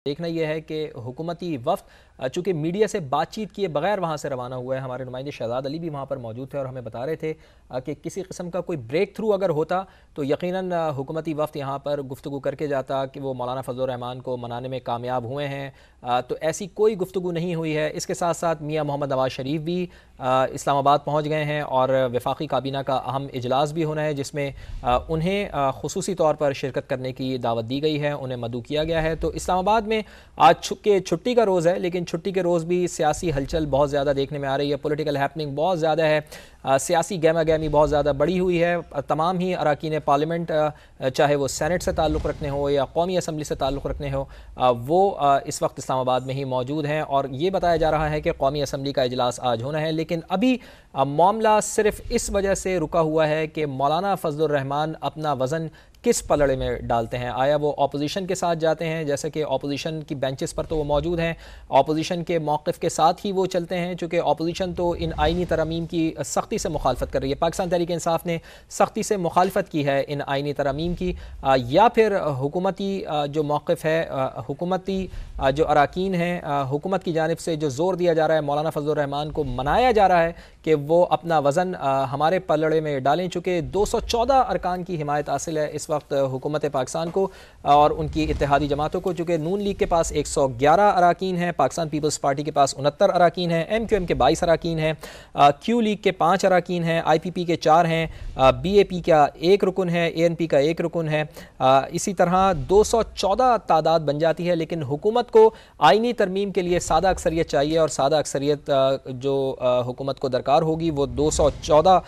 देखना यह है कि हुकूमती वफ़द चूँकि मीडिया से बातचीत किए बगैर वहाँ से रवाना हुआ है। हमारे नुमाइंदे शहजाद अली भी वहाँ पर मौजूद थे और हमें बता रहे थे कि किसी किस्म का कोई ब्रेक थ्रू अगर होता तो यकीनन हुकूमती वफ़द यहाँ पर गुफ्तगू करके जाता कि वो मौलाना फजल रहमान को मनाने में कामयाब हुए हैं। तो ऐसी कोई गुफ्तगू नहीं हुई है। इसके साथ साथ मियाँ मोहम्मद नवाज शरीफ भी इस्लामाबाद पहुँच गए हैं और वफाकी काबीना का अहम इजलास भी होना है, जिसमें उन्हें खुसूसी तौर पर शिरकत करने की दावत दी गई है, उन्हें मदऊ किया गया है। तो इस्लामाबाद में आज के छुट्टी का रोज़ है, लेकिन छुट्टी के रोज़ भी सियासी हलचल बहुत ज़्यादा देखने में आ रही है। पॉलिटिकल हैपनिंग बहुत ज़्यादा है, सियासी गहमा गहमी बहुत ज़्यादा बढ़ी हुई है। तमाम ही अरकान पार्लियामेंट, चाहे वो सेनेट से ताल्लुक़ रखने हो या कौमी असम्बली से ताल्लुक़ रखने हो, वो इस वक्त इस्लामाबाद में ही मौजूद हैं और ये बताया जा रहा है कि कौमी असम्बली का इजलास आज होना है। लेकिन अभी मामला सिर्फ इस वजह से रुका हुआ है कि मौलाना फजल रहमान अपना वज़न किस पलड़े में डालते हैं। आया वो अपोजिशन के साथ जाते हैं, जैसे कि अपोजिशन की बेंचेस पर तो वो मौजूद हैं, अपोजिशन के मौक़िफ़ के साथ ही वो चलते हैं, चूँकि अपोजिशन तो इन आइनी तरमीम की सख्ती से मुखालफत कर रही है। पाकिस्तान तहरीक इंसाफ ने सख्ती से मुखालफत की है इन आइनी तरमीम की, या फिर हुकूमती जो मौक़िफ़ है, हुकूमती जो अरकान हैं, हुकूमत की जानिब से जो ज़ोर दिया जा रहा है, मौलाना फजल रहमान को मनाया जा रहा है कि वो अपना वज़न हमारे पलड़े में डालें। चूँकि 214 अरकान की हिमायत हासिल है इस वक्त हुकूमत पाकिस्तान को और उनकी इत्तेहादी जमातों को। चूँकि नून लीग के पास 111 अरकान हैं, पाकिस्तान पीपल्स पार्टी के पास 69 अरकान हैं, MQM के 22 अरकान हैं, क्यू लीग के 5 अरकान हैं, IPP के 4 हैं, BAP का 1 रुकन है, ANP का 1 रुकन है। इसी तरह 214 तादाद बन जाती है। लेकिन हुकूमत को आइनी तरमीम के लिए सादा अक्सरियत चाहिए और सादा अक्सरियत जो हुकूमत को दरकार होगी वो 214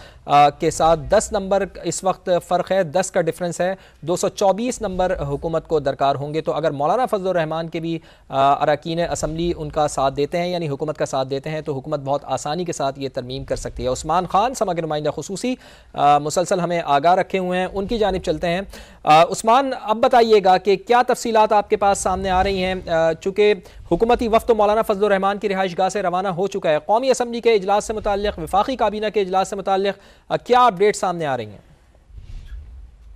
के साथ 10 नंबर इस वक्त फ़र्क है, 10 का डिफरेंस है, 224 नंबर हुकूमत को दरकार होंगे। तो अगर मौलाना फजल रहमान के भी अरकान असम्बली उनका साथ देते हैं, यानी हुकूमत का साथ देते हैं, तो हुकूमत बहुत आसानी के साथ ये तरमीम कर सकती है। उस्मान खान समग्र नुमाइंदा खुसूसी मुसलसल हमें आगाह रखे हुए हैं, उनकी जानिब चलते हैं। उस्मान, अब बताइएगा कि क्या तफसीलात आपके पास सामने आ रही हैं, चूँकि हुकूमती वफ़द तो मौलाना फजल रहमान की रिहाइश गाह से रवाना हो चुका है। कौमी असम्बली के इजलास से मुताल्लिक़, वफाकी काबीना के इजलास से मुताल्लिक़ क्या अपडेट सामने आ रही हैं?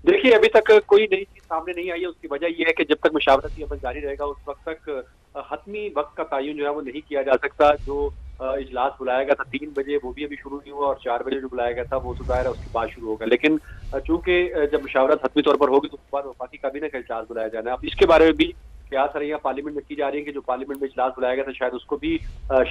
देखिए, अभी तक कोई नई चीज सामने नहीं आई है। उसकी वजह यह है कि जब तक मुशावरती अमल जारी रहेगा उस वक्त तक हतमी वक्त का तयन जो है वो नहीं किया जा सकता। जो इजलास बुलाया गया था 3 बजे, वो भी अभी शुरू नहीं हुआ और 4 बजे जो बुलाया गया था वो सुधार उसके बाद शुरू होगा। लेकिन चूंकि जब मुशावरत हतमी तौर पर होगी तो उसके बाद वफाकी काबीना का इजलास बुलाया जाना है। अब इसके बारे में भी क्या सरैया पार्लियामेंट में की जा रही है कि जो पार्लियामेंट में इजलास बुलाया गया था शायद उसको भी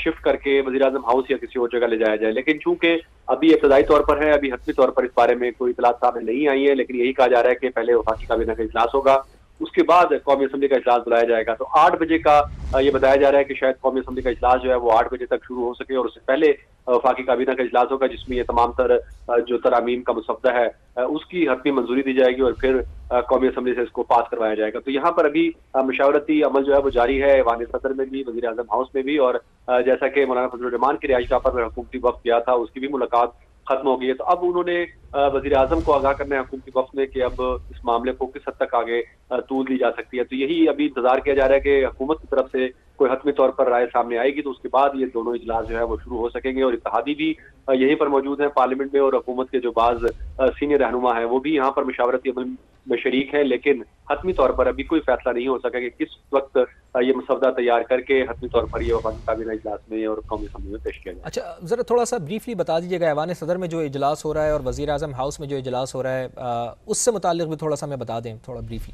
शिफ्ट करके वज़ीर-ए-आज़म हाउस या किसी और जगह ले जाया जाए। लेकिन चूंकि अभी इब्तदाई तौर पर है, अभी हतमी तौर पर इस बारे में कोई इतलात सामने नहीं आई है। लेकिन यही कहा जा रहा है कि पहले वफाकी काबीना का इजलास होगा, उसके बाद कौमी असम्बली का इजलास बुलाया जाएगा। तो 8 बजे का ये बताया जा रहा है कि शायद कौमी असम्बली का इजलास जो है वो 8 बजे तक शुरू हो सके और उससे पहले वफाकी काबीना का इजलास होगा, जिसमें ये तमाम तर जो तरामीम का मुसव्वदा है उसकी हतमी मंजूरी दी जाएगी और फिर कौमी असम्बली से इसको पास करवाया जाएगा। तो यहाँ पर अभी मुशावरती अमल जो है वो जारी है, ऐवान सदर में भी, वज़ीर-ए-आज़म हाउस में भी, और जैसा कि मौलाना फजल रहमान की रिहाइश गाह पर हुकूमती वफ़द गया था उसकी भी मुलाकात खत्म हो गई है। तो अब उन्होंने वज़ीर-ए-आज़म को आगाह करना है हुकूमती वफ़द में कि अब इस मामले को किस हद तक आगे तूल दी जा सकती है। तो यही अभी इंतजार किया जा रहा है कि हुकूमत की तरफ से कोई हतमी तौर पर राय सामने आएगी तो उसके बाद ये दोनों इजलास जो है वो शुरू हो सकेंगे। और इत्तेहादी भी यहीं पर मौजूद है पार्लियामेंट में, और हुकूमत के जो बाज़ सीनियर रहनुमा है वो भी यहाँ पर मुशावरती अमल में शरीक है। लेकिन हतमी तौर पर अभी कोई फैसला नहीं हो सका कि किस वक्त ये मसवदा तैयार करके हतमी तौर पर ये वफाकी काबीना इजलास में और कौमी असम्बली में पेश किया जाए। अच्छा, ज़रा थोड़ा सा ब्रीफली बता दीजिएगा, ऐवान सदर में जो इजलास हो रहा है और वज़ीर-ए-आज़म हाउस में जो इजलास हो रहा है उससे मुताल्लिक़ भी थोड़ा सा हमें बता दें, थोड़ा ब्रीफली।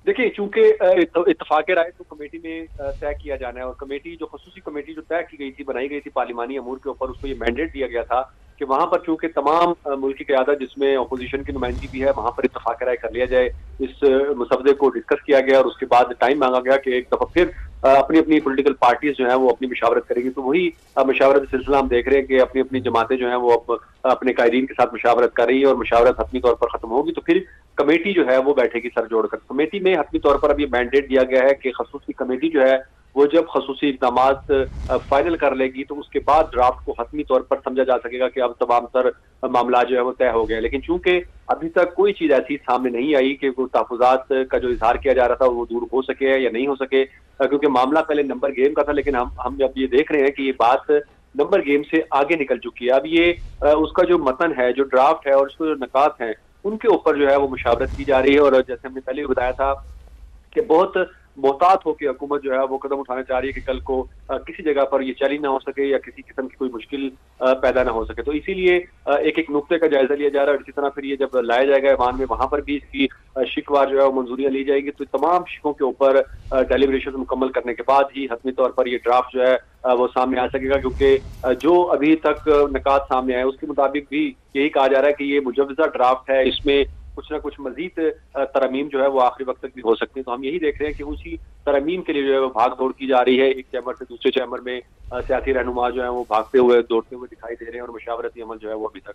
देखिए, चूंकि इत्तफाक़ राय तो कमेटी में तय किया जाना है और कमेटी जो खसूसी कमेटी जो तय की गई थी, बनाई गई थी पार्लिमानी अमूर के ऊपर, उसको ये मैंडेट दिया गया था कि वहां पर चूंकि तमाम मुल्क की क़यादत जिसमें अपोजिशन की नुमाइंदगी भी है, वहां पर इत्तफाक़ राय कर लिया जाए। इस मसवदे को डिस्कस किया गया और उसके बाद टाइम मांगा गया कि एक दफ़ा फिर अपनी अपनी पॉलिटिकल पार्टीज जो है वो अपनी मशावरत करेंगी। तो वही मशावरत सिलसिला हम देख रहे हैं कि अपनी अपनी जमातें जो है वो अपने कायदीन के साथ मशावरत कर रही है और मशावरत हतमी तौर पर खत्म होगी तो फिर कमेटी जो है वो बैठेगी सर जोड़कर। कमेटी में हतमी तौर पर अब ये मैंडेट दिया गया है कि खसूसी कमेटी जो है वो जब खसूसी इक़दामात फाइनल कर लेगी तो उसके बाद ड्राफ्ट को हतमी तौर पर समझा जा सकेगा कि अब तमाम तर मामला जो है वो तय हो गया। लेकिन चूंकि अभी तक कोई चीज ऐसी सामने नहीं आई कि वो तहफ़्फ़ुज़ात का जो इजहार किया जा रहा था वो दूर हो सके या नहीं हो सके, क्योंकि मामला पहले नंबर गेम का था। लेकिन हम अब ये देख रहे हैं कि ये बात नंबर गेम से आगे निकल चुकी है। अब ये उसका जो मतन है, जो ड्राफ्ट है और उसके जो नकात हैं, उनके ऊपर जो है वो मुशावरत की जा रही है। और जैसे हमने पहले भी बताया था कि बहुत मोहतात होकर हुकूमत जो है वो कदम उठाना चाह रही है कि कल को किसी जगह पर ये चैलेंज ना हो सके या किसी किस्म की कोई मुश्किल पैदा ना हो सके। तो इसीलिए एक एक नुक्ते का जायजा लिया जा रहा है और इसी तरह फिर ये जब लाया जाएगा ईवान में, वहां पर भी इसकी शिकवार जो है वो मंजूरियां ली जाएगी। तो तमाम शिकों के ऊपर डेलिब्रेशन मुकम्मल करने के बाद ही हतमी तौर पर ये ड्राफ्ट जो है वो सामने आ सकेगा, क्योंकि जो अभी तक निकात सामने आए उसके मुताबिक भी यही कहा जा रहा है कि ये मुजव्वजा ड्राफ्ट है, इसमें कुछ ना कुछ मजीद तरमीम जो है वो आखिरी वक्त तक भी हो सकती है। तो हम यही देख रहे हैं कि उसी तरमीम के लिए जो है वो भाग दौड़ की जा रही है। एक चैम्बर से दूसरे चैम्बर में सियासी रहनुमा जो है वो भागते हुए दौड़ते हुए दिखाई दे रहे हैं और मुशावरती अमल जो है वो अभी तक